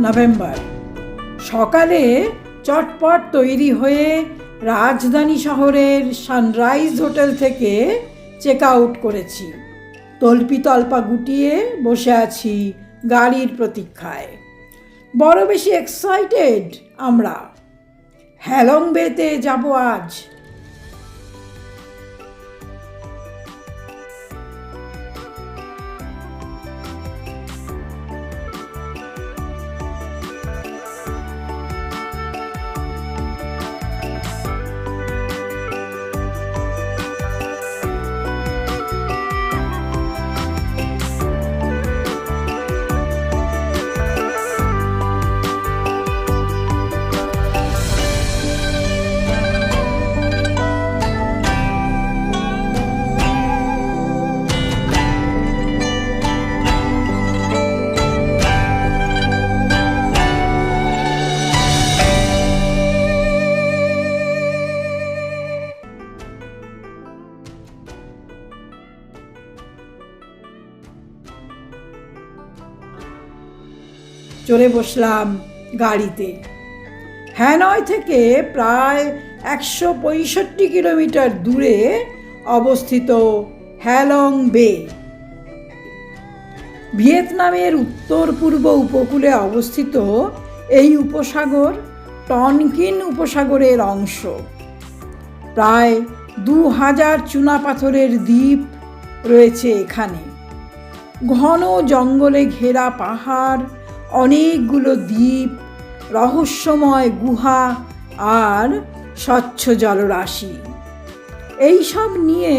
November. সকালে চটপট তৈরি হয়ে রাজধানী শহরের সানরাইজ হোটেল থেকে চেক আউট করেছি। তল্পিতল্পা গুটিয়ে বসে আছি গাড়ির প্রতীক্ষায়। বড় বেশি এক্সাইটেড আমরা। হ্যালং বেতে যাব আজ। চড়ে বসলাম গাড়িতে। হ্যানয় থেকে প্রায় 165 কিলোমিটার দূরে অবস্থিত হ্যালং বে। ভিয়েতনামের উত্তর পূর্ব উপকূলে অবস্থিত এই উপসাগর টনকিন উপসাগরের অংশ। প্রায় 2000 চুনাপাথরের দ্বীপ রয়েছে এখানে। ঘন জঙ্গলে ঘেরা পাহাড়, অনেকগুলো দ্বীপ, রহস্যময় গুহা আর স্বচ্ছ জলরাশি, এইসব নিয়ে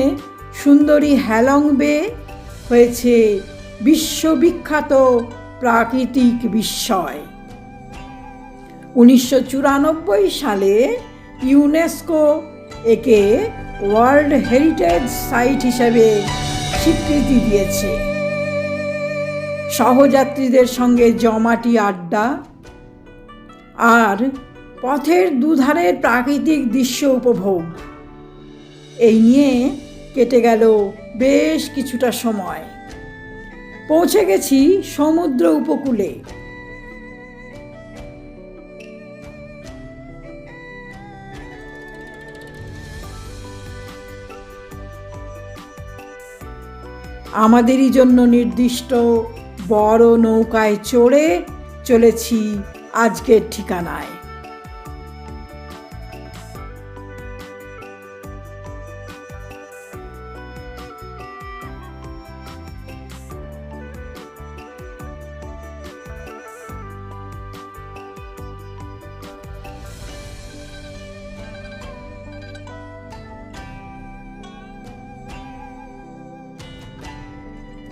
সুন্দরী হ্যালং বে হয়েছে বিশ্ববিখ্যাত প্রাকৃতিক বিস্ময়। 1994 সালে ইউনেস্কো একে ওয়ার্ল্ড হেরিটেজ সাইট হিসেবে স্বীকৃতি দিয়েছে। সহযাত্রীদের সঙ্গে জমাটি আড্ডা আর পথের দুধারের প্রাকৃতিক দৃশ্য উপভোগ, এই নিয়ে কেটে গেল বেশ কিছুটা সময়। পৌঁছে গেছি সমুদ্র উপকূলে। আমাদেরই জন্য নির্দিষ্ট বড় নৌকায় চড়ে চলেছি আজকের ঠিকানায়।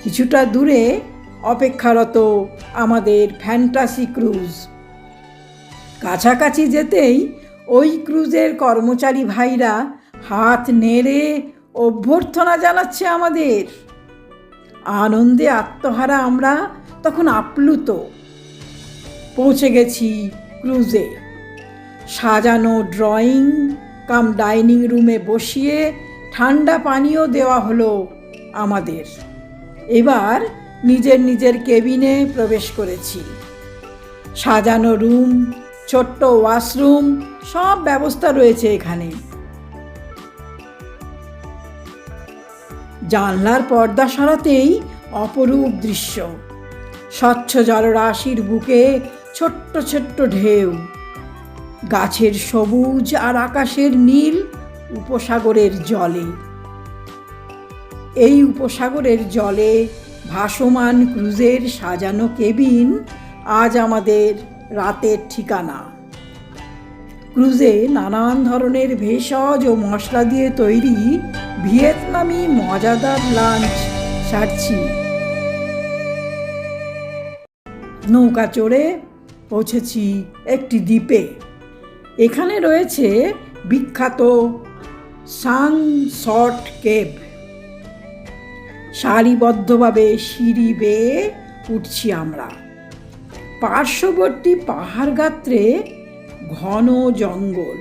কিছুটা দূরে অপেক্ষারত আমাদের ফ্যান্টাসি ক্রুজ। কাছাকাছি যেতেই ওই ক্রুজের কর্মচারী ভাইরা হাত নেড়ে অভ্যর্থনা জানাচ্ছে আমাদের। আনন্দে আত্মহারা আমরা তখন আপ্লুত। পৌঁছে গেছি ক্রুজে। সাজানো ড্রয়িং কাম ডাইনিং রুমে বসিয়ে ঠান্ডা পানীয় দেওয়া হলো আমাদের। এবার নিজের নিজের কেবিনে প্রবেশ করেছি। সাজানো রুম, ছোট্ট ওয়াশরুম, সব ব্যবস্থা রয়েছে এখানে। জানলার পর্দা সরাতেই অপরূপ দৃশ্য। স্বচ্ছ জলরাশির বুকে ছোট্ট ছোট্ট ঢেউ, গাছের সবুজ আর আকাশের নীল উপসাগরের জলে। এই উপসাগরের জলে ভাসমান ক্রুজের সাজানো কেবিন আজ আমাদের রাতের ঠিকানা। ক্রুজে নানান ধরনের ভেষজ ও মশলা দিয়ে তৈরি ভিয়েতনামি মজাদার লাঞ্চ সারছি। নৌকা চড়ে পৌঁছেছি একটি দ্বীপে। এখানে রয়েছে বিখ্যাত সাং সট কেভ। সারিবদ্ধভাবে সিঁড়ি বেয়ে উঠছি আমরা। পার্শ্ববর্তী পাহাড় গাত্রে ঘন জঙ্গল।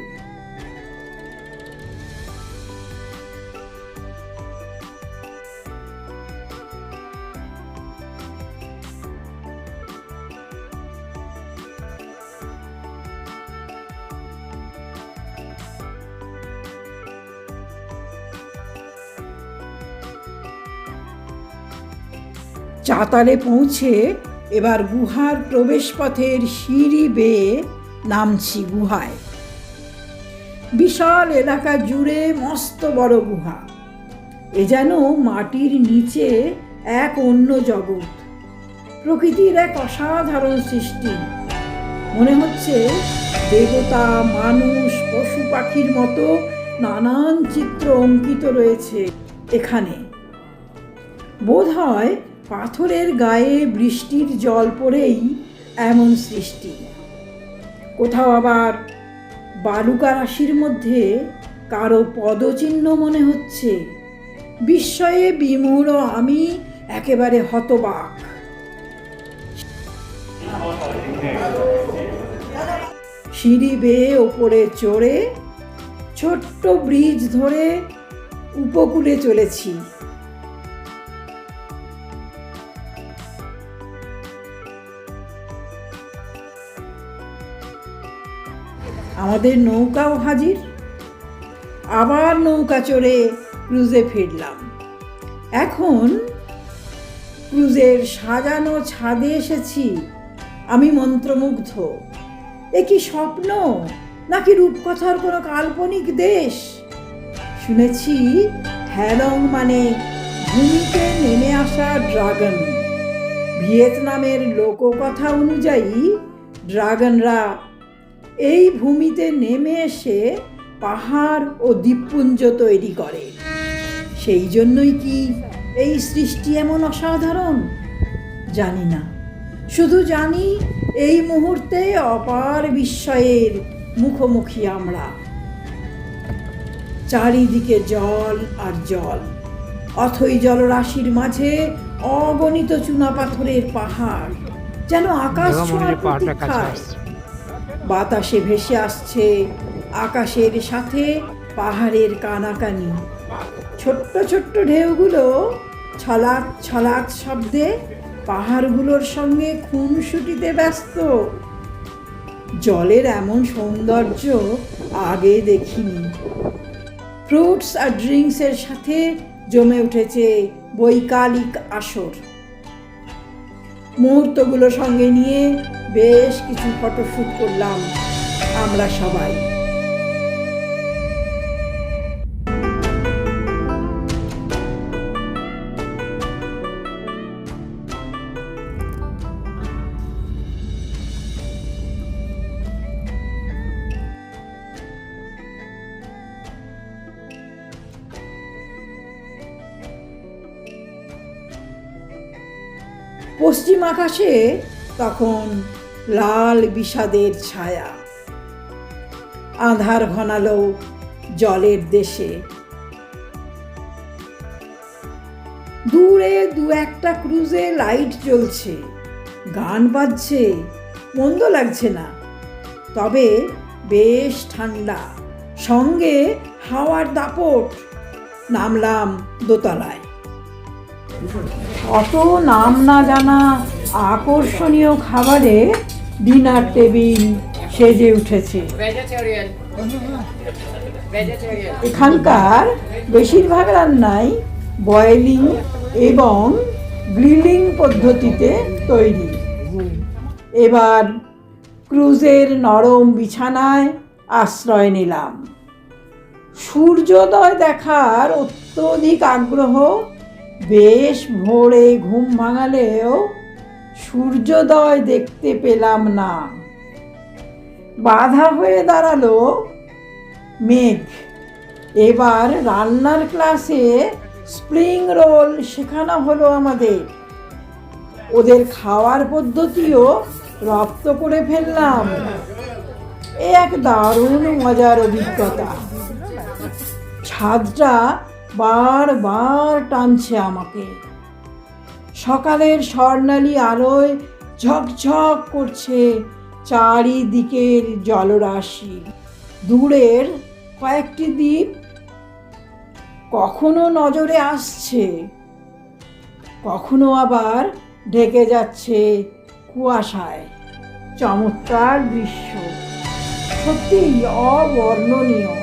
চাতালে পৌঁছে এবার গুহার প্রবেশপথের সিঁড়ি বেয়ে নামছি গুহায়। বিশাল এলাকা জুড়ে মস্ত বড় গুহা। এ যেন মাটির নিচে এক অন্য জগৎ, প্রকৃতির এক অসাধারণ সৃষ্টি। মনে হচ্ছে দেবতা, মানুষ, পশু পাখির মতো নানান চিত্র অঙ্কিত রয়েছে এখানে। বোধহয় পাথরের গায়ে বৃষ্টির জল পড়েই এমন সৃষ্টি। কোথাও আবার বালুকা রাশির মধ্যে কারো পদচিহ্ন মনে হচ্ছে। বিস্ময়ে বিমূঢ় আমি একেবারে হতবাক। সিঁড়ি বেয়ে ওপরে চড়ে ছোট্ট ব্রিজ ধরে উপকূলে চলেছি। আমাদের নৌকাও হাজির। আবার নৌকা চড়ে ক্রুজে ফিরলাম। এখন ক্রুজের সাজানো ছাদে এসেছি। আমি মন্ত্রমুগ্ধ। এ কি স্বপ্ন নাকি রূপকথার কোনো কাল্পনিক দেশ? শুনেছি হ্যালং মানে ভূমিতে নেমে আসা ড্রাগন। ভিয়েতনামের লোককথা অনুযায়ী ড্রাগনরা এই ভূমিতে নেমে এসে পাহাড় ও দ্বীপপুঞ্জ তৈরি করে। সেই জন্যই কি এই সৃষ্টি এমন অসাধারণ? জানি না, শুধু জানি এই মুহূর্তে অপার বিস্ময়ের মুখোমুখি আমরা। চারিদিকে জল আর জল, অথই জলরাশির মাঝে অগণিত চুনাপাথরের পাহাড়, যেন আকাশ ছোঁয়ার প্রতীক্ষায়। বাতাসে ভেসে আসছে আকাশের সাথে পাহাড়ের কানাকানি। ছোট্ট ছোট্ট ঢেউগুলো ছলাৎ ছলাৎ শব্দে পাহাড়গুলোর সঙ্গে খুনসুটিতে ব্যস্ত। জলের এমন সৌন্দর্য আগে দেখিনি। ফ্রুটস আর ড্রিঙ্কসের সাথে জমে উঠেছে বৈকালিক আসর। মুহূর্তগুলো সঙ্গে নিয়ে বেশ কিছু ফটোশ্যুট করলাম আমরা সবাই। পশ্চিম আকাশে তখন লাল বিষাদের ছায়া। আঁধার ঘনালো জলের দেশে। দূরে দু একটা ক্রুজে লাইট জ্বলছে, গান বাজছে। মন্দ লাগছে না, তবে বেশ ঠান্ডা, সঙ্গে হাওয়ার দাপট। নামলাম দোতলায়। অত নাম না জানা আকর্ষণীয় খাবারে ডিনার টেবিল সেজে উঠেছে। এখানকার বেশিরভাগ রান্নাই বয়েলিং এবং গ্রিলিং পদ্ধতিতে তৈরি। এবার ক্রুজের নরম বিছানায় আশ্রয় নিলাম। সূর্যোদয় দেখার অত্যধিক আগ্রহ বেশ ভোরে ঘুম ভাঙালেও সূর্যোদয় দেখতে পেলাম না। বাধা হয়ে দাঁড়ালো মেঘ। এবার রান্নার ক্লাসে স্প্রিং রোল শেখানো হলো আমাদের। ওদের খাওয়ার পদ্ধতিও রপ্ত করে ফেললাম। এ এক দারুণ মজার অভিজ্ঞতা। ছাদটা বারবার টানছে আমাকে। সকালের স্বর্ণালী আলোয় ঝকঝক করছে চারিদিকের জলরাশি। দূরের কয়েকটি দ্বীপ কখনো নজরে আসছে, কখনো আবার ঢেকে যাচ্ছে কুয়াশায়। চমৎকার দৃশ্য, সত্যিই অবর্ণনীয়।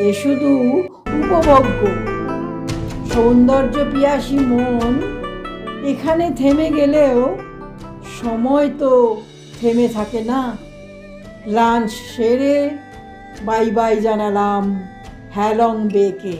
এ শুধু উপভোগ্য। সৌন্দর্য পিয়াসী মন এখানে থেমে গেলেও সময় তো থেমে থাকে না। লাঞ্চ সেরে বাই বাই জানালাম হ্যালং বেকে।